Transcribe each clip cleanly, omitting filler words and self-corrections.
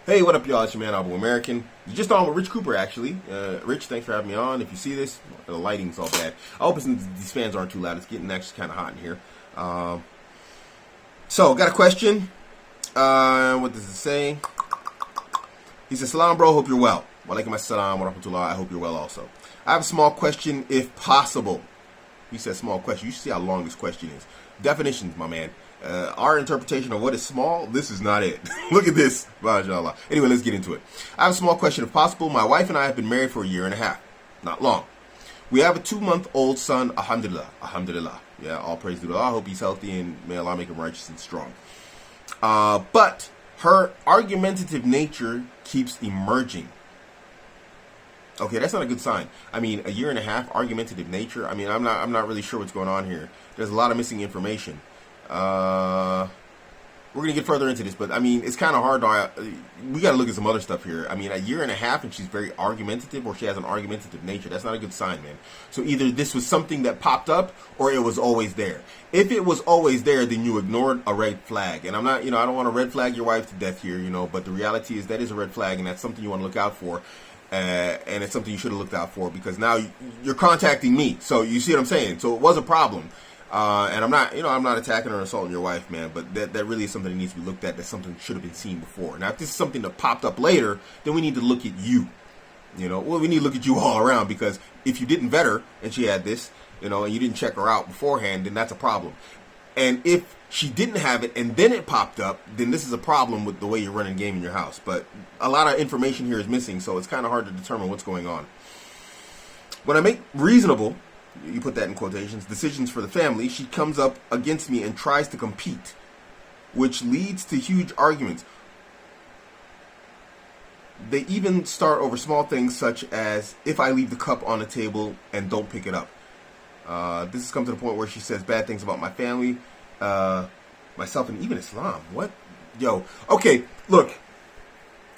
Hey, what up, y'all? It's your man, Abuamerican. You just on with Rich Cooper, actually. Rich, thanks for having me on. If you see this, the lighting's all bad. I hope these fans aren't too loud. It's getting actually kind of hot in here. So, got a question. What does it say? He says, Salam, bro. Hope you're well. Walaikum assalam wa rahmatullah. I hope you're well also. I have a small question, if possible. He says small question. You should see how long this question is. Definitions, my man. Our interpretation of what is small, this is not it. Look at this. MashaAllah. Anyway, let's get into it. I have a small question, if possible. My wife and I have been married for 1.5 years. Not long. We have a 2-month-old son, alhamdulillah. Alhamdulillah. Yeah, all praise to Allah. I hope he's healthy and may Allah make him righteous and strong. But her argumentative nature keeps emerging. Okay, that's not a good sign. I mean, 1.5 years, argumentative nature. I mean, I'm not really sure what's going on here. There's a lot of missing information. We're gonna get further into this, but I mean, it's kind of hard to. We got to look at some other stuff here. I mean, 1.5 years and she's very argumentative, or she has an argumentative nature. That's not a good sign, man. So either this was something that popped up, or it was always there. If it was always there, then you ignored a red flag. And I'm not, I don't want to red flag your wife to death here, but the reality is that is a red flag, and that's something you want to look out for. And it's something you should have looked out for, because now you're contacting me. So you see what I'm saying? So it was a problem. And I'm not, I'm not attacking or assaulting your wife, man, but that really is something that needs to be looked at. That's something that should have been seen before. Now, if this is something that popped up later, then we need to look at you. We need to look at you all around, because if you didn't vet her and she had this, and you didn't check her out beforehand, then that's a problem. And if she didn't have it and then it popped up, then this is a problem with the way you're running the game in your house. But a lot of information here is missing, so it's kind of hard to determine what's going on. When I make reasonable, you put that in quotations, decisions for the family, she comes up against me and tries to compete, which leads to huge arguments. They even start over small things, such as if I leave the cup on the table and don't pick it up. This has come to the point where she says bad things about my family, myself, and even Islam. What? Yo. Okay, look.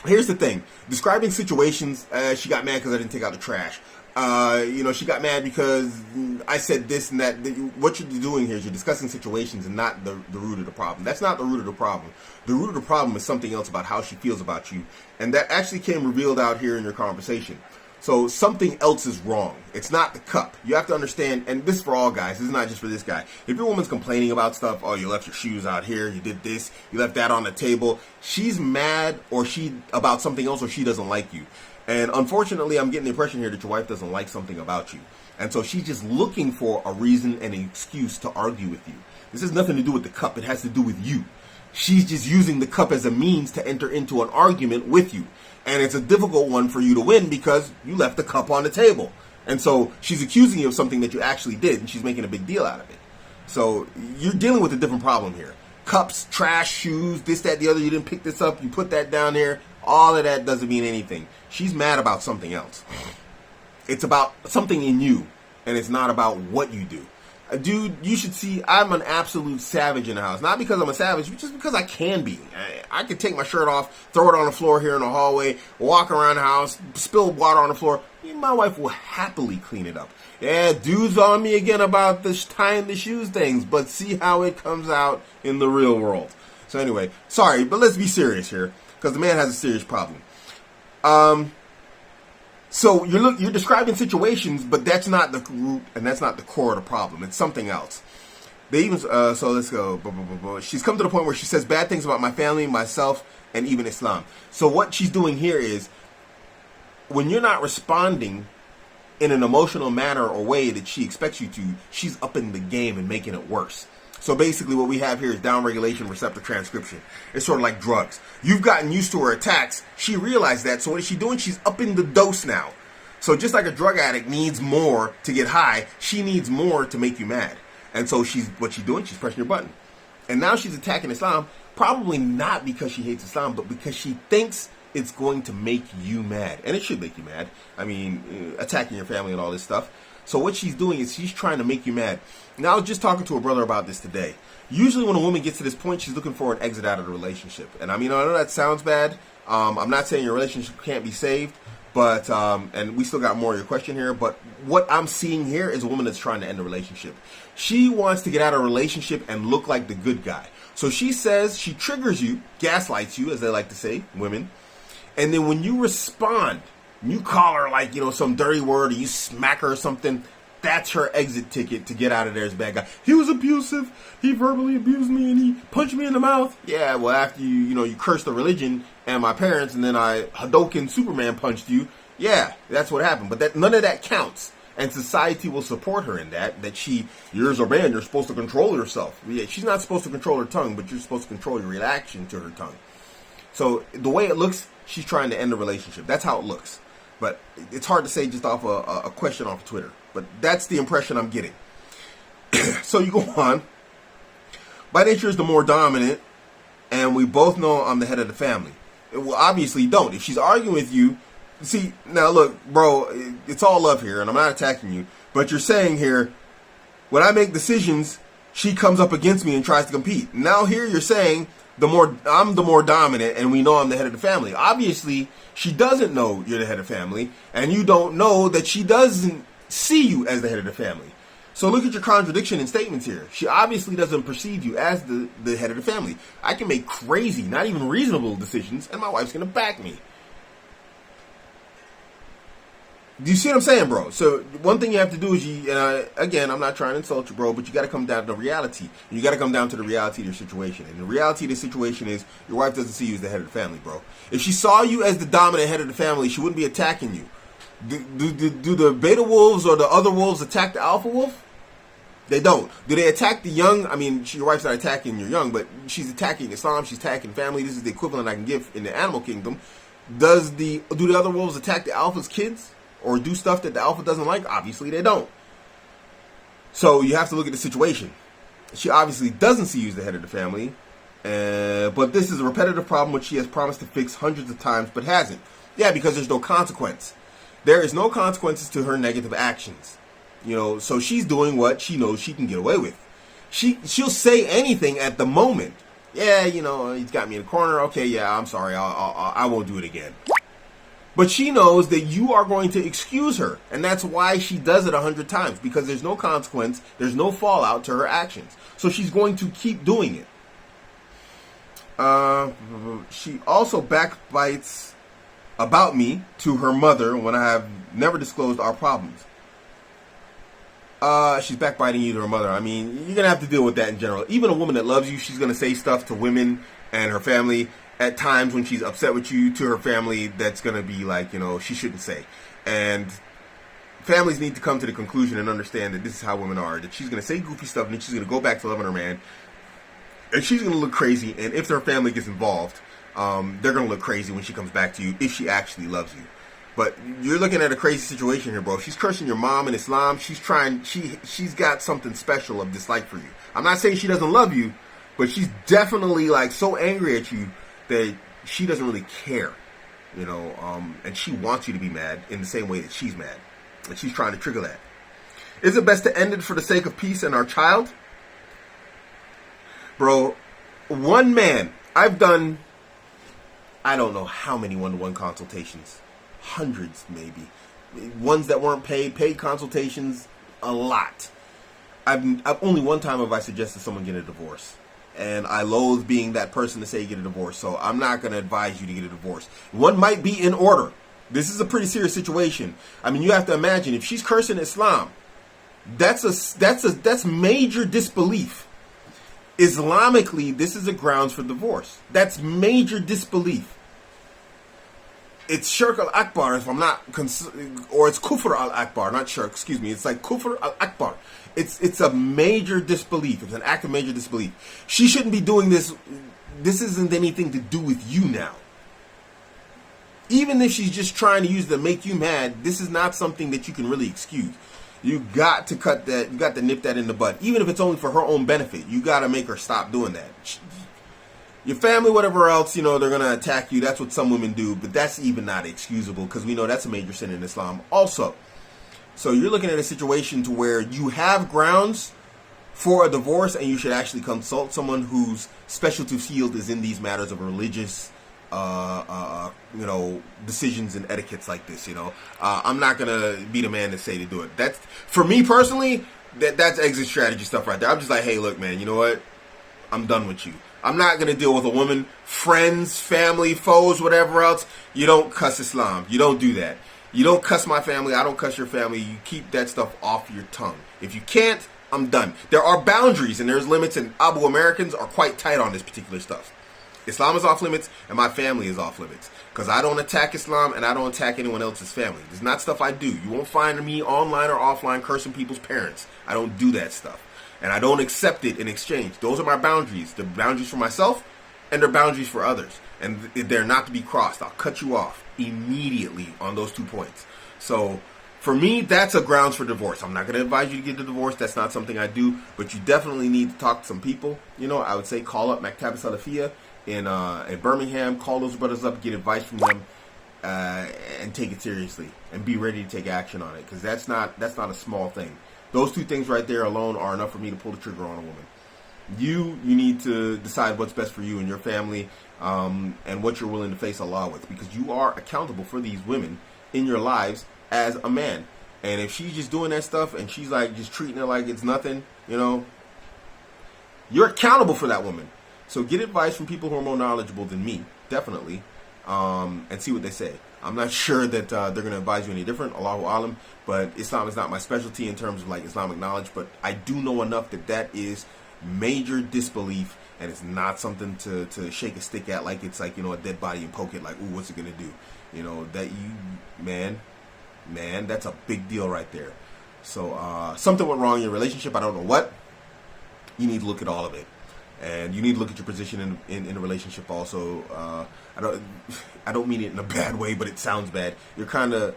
Here's the thing. Describing situations, she got mad because I didn't take out the trash. She got mad because I said this and that. What you're doing here is you're discussing situations and not the root of the problem. That's not the root of the problem. The root of the problem is something else about how she feels about you. And that actually came revealed out here in your conversation. So something else is wrong. It's not the cup. You have to understand, and this is for all guys. This is not just for this guy. If your woman's complaining about stuff, oh, you left your shoes out here, you did this, you left that on the table, she's mad about something else, or she doesn't like you. And unfortunately, I'm getting the impression here that your wife doesn't like something about you. And so she's just looking for a reason and an excuse to argue with you. This has nothing to do with the cup. It has to do with you. She's just using the cup as a means to enter into an argument with you. And it's a difficult one for you to win because you left the cup on the table. And so she's accusing you of something that you actually did, and she's making a big deal out of it. So you're dealing with a different problem here. Cups, trash, shoes, this, that, the other. You didn't pick this up. You put that down there. All of that doesn't mean anything. She's mad about something else. It's about something in you, and it's not about what you do. Dude, you should see I'm an absolute savage in the house. Not because I'm a savage, but just because I can be. I could take my shirt off, throw it on the floor here in the hallway, walk around the house, spill water on the floor. My wife will happily clean it up. Yeah, dude's on me again about the tying the shoes things, but see how it comes out in the real world. So anyway, sorry, but let's be serious here, because the man has a serious problem. So you're describing situations, but that's not the root and that's not the core of the problem. It's something else. They even so let's go. She's come to the point where she says bad things about my family, myself, and even Islam. So what she's doing here is, when you're not responding in an emotional manner or way that she expects you to, she's upping the game and making it worse. So basically what we have here is downregulation receptor transcription. It's sort of like drugs. You've gotten used to her attacks. She realized that. So what is she doing? She's upping the dose now. So just like a drug addict needs more to get high, she needs more to make you mad. And so what she's doing? She's pressing your button. And now she's attacking Islam, probably not because she hates Islam, but because she thinks it's going to make you mad. And it should make you mad. I mean, attacking your family and all this stuff. So what she's doing is she's trying to make you mad. Now, I was just talking to a brother about this today. Usually when a woman gets to this point, she's looking for an exit out of the relationship. And I mean, I know that sounds bad. I'm not saying your relationship can't be saved, but and we still got more of your question here. But what I'm seeing here is a woman that's trying to end a relationship. She wants to get out of a relationship and look like the good guy. So she says, she triggers you, gaslights you, as they like to say, women. And then when you respond, you call her like, some dirty word, or you smack her or something, that's her exit ticket to get out of there as a bad guy. He was abusive. He verbally abused me and he punched me in the mouth. Yeah, well, after you cursed the religion and my parents, and then I Hadouken Superman punched you. Yeah, that's what happened. But none of that counts. And society will support her in that you're a man, you're supposed to control yourself. Yeah, she's not supposed to control her tongue, but you're supposed to control your reaction to her tongue. So the way it looks, she's trying to end the relationship. That's how it looks. But it's hard to say just off a question off of Twitter. But that's the impression I'm getting. So you go on. By nature is the more dominant, and we both know I'm the head of the family. Well, obviously you don't. If she's arguing with you, see, now look, bro, it's all love here, and I'm not attacking you. But you're saying here, when I make decisions, she comes up against me and tries to compete. Now here you're saying, I'm the more dominant, and we know I'm the head of the family. Obviously, she doesn't know you're the head of the family, and you don't know that she doesn't see you as the head of the family. So look at your contradiction in statements here. She obviously doesn't perceive you as the head of the family. I can make crazy, not even reasonable decisions, and my wife's going to back me. Do you see what I'm saying, bro? So one thing you have to do is again, I'm not trying to insult you, bro, but you got to come down to reality. You got to come down to the reality of your situation. And the reality of the situation is your wife doesn't see you as the head of the family, bro. If she saw you as the dominant head of the family, she wouldn't be attacking you. Do the beta wolves or the other wolves attack the alpha wolf? They don't. Do they attack the young? I mean, your wife's not attacking your young, but she's attacking Islam. She's attacking family. This is the equivalent I can give in the animal kingdom. Do the other wolves attack the alpha's kids or do stuff that the alpha doesn't like? Obviously, they don't. So you have to look at the situation. She obviously doesn't see you as the head of the family, but this is a repetitive problem which she has promised to fix hundreds of times, but hasn't. Yeah, because there's no consequence. There is no consequences to her negative actions. So she's doing what she knows she can get away with. She'll say anything at the moment. Yeah, he's got me in the corner. Okay, yeah, I'm sorry. I won't do it again. But she knows that you are going to excuse her. And that's why she does it 100 times. Because there's no consequence. There's no fallout to her actions. So she's going to keep doing it. She also backbites about me to her mother when I have never disclosed our problems. She's backbiting you to her mother. I mean, you're going to have to deal with that in general. Even a woman that loves you, she's going to say stuff to women and her family at times when she's upset with you to her family that's going to be like, she shouldn't say. And families need to come to the conclusion and understand that this is how women are. That she's going to say goofy stuff and then she's going to go back to loving her man. And she's going to look crazy. And if her family gets involved, they're going to look crazy when she comes back to you if she actually loves you. But you're looking at a crazy situation here, bro. She's cursing your mom in Islam. She's got something special of dislike for you. I'm not saying she doesn't love you, but she's definitely like so angry at you that she doesn't really care, and she wants you to be mad in the same way that she's mad. And she's trying to trigger that. Is it best to end it for the sake of peace and our child? Bro, one man, I've done, I don't know how many one-to-one consultations. Hundreds, maybe. Ones that weren't paid consultations, a lot. I've only one time have I suggested someone get a divorce. And I loathe being that person to say get a divorce. So I'm not going to advise you to get a divorce. One might be in order. This is a pretty serious situation. I mean, you have to imagine if she's cursing Islam, that's major disbelief. Islamically, this is a grounds for divorce. That's major disbelief. It's Shirk al-Akbar, if I'm not, or it's Kufr al-Akbar, not Shirk, excuse me. It's like Kufr al-Akbar. It's a major disbelief. It's an act of major disbelief. She shouldn't be doing this. This isn't anything to do with you now. Even if she's just trying to use it to make you mad, this is not something that you can really excuse. You got to cut that. You got to nip that in the bud. Even if it's only for her own benefit, you got to make her stop doing that. Your family, whatever else, they're going to attack you. That's what some women do. But that's even not excusable because we know that's a major sin in Islam also. So you're looking at a situation to where you have grounds for a divorce and you should actually consult someone whose specialty field is in these matters of religious, decisions and etiquettes like this, I'm not going to be the man to say to do it. That's, for me personally, that's exit strategy stuff right there. I'm just like, hey, look, man, you know what? I'm done with you. I'm not going to deal with a woman, friends, family, foes, whatever else. You don't cuss Islam. You don't do that. You don't cuss my family. I don't cuss your family. You keep that stuff off your tongue. If you can't, I'm done. There are boundaries and there's limits, and Abuamericans are quite tight on this particular stuff. Islam is off limits and my family is off limits. Because I don't attack Islam and I don't attack anyone else's family. It's not stuff I do. You won't find me online or offline cursing people's parents. I don't do that stuff. And I don't accept it in exchange. Those are my boundaries. They're boundaries for myself and they're boundaries for others. And they're not to be crossed. I'll cut you off immediately on those 2 points. So for me, that's a grounds for divorce. I'm not going to advise you to get a divorce. That's not something I do. But you definitely need to talk to some people. You know, I would say call up Maktab Salafiyah in Birmingham. Call those brothers up, get advice from them, and take it seriously. And be ready to take action on it. Because that's not a small thing. Those 2 things right there alone are enough for me to pull the trigger on a woman. You need to decide what's best for you and your family, and what you're willing to face Allah with, because you are accountable for these women in your lives as a man. And if she's just doing that stuff and she's like just treating it like it's nothing, you know, you're accountable for that woman. So get advice from people who are more knowledgeable than me, definitely, and see what they say. I'm not sure that they're going to advise you any different, Allahu Alam, but Islam is not my specialty in terms of like Islamic knowledge, but I do know enough that is major disbelief, and it's not something to shake a stick at like it's like, you know, a dead body and poke it like, ooh, what's it going to do? You know, that you, man, that's a big deal right there. So something went wrong in your relationship, I don't know what. You need to look at all of it. And you need to look at your position in a relationship also. I don't mean it in a bad way, but it sounds bad. You're kind of,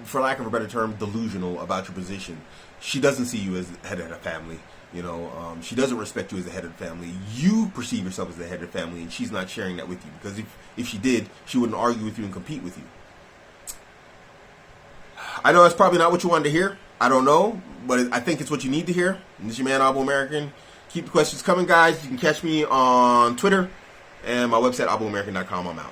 for lack of a better term, delusional about your position. She doesn't see you as the head of the family. You know, she doesn't respect you as the head of the family. You perceive yourself as the head of the family, and she's not sharing that with you. Because if she did, she wouldn't argue with you and compete with you. I know that's probably not what you wanted to hear. I don't know, but I think it's what you need to hear. And this is your man, Abuamerican. Keep the questions coming, guys. You can catch me on Twitter and my website, Abuamerican.com. I'm out.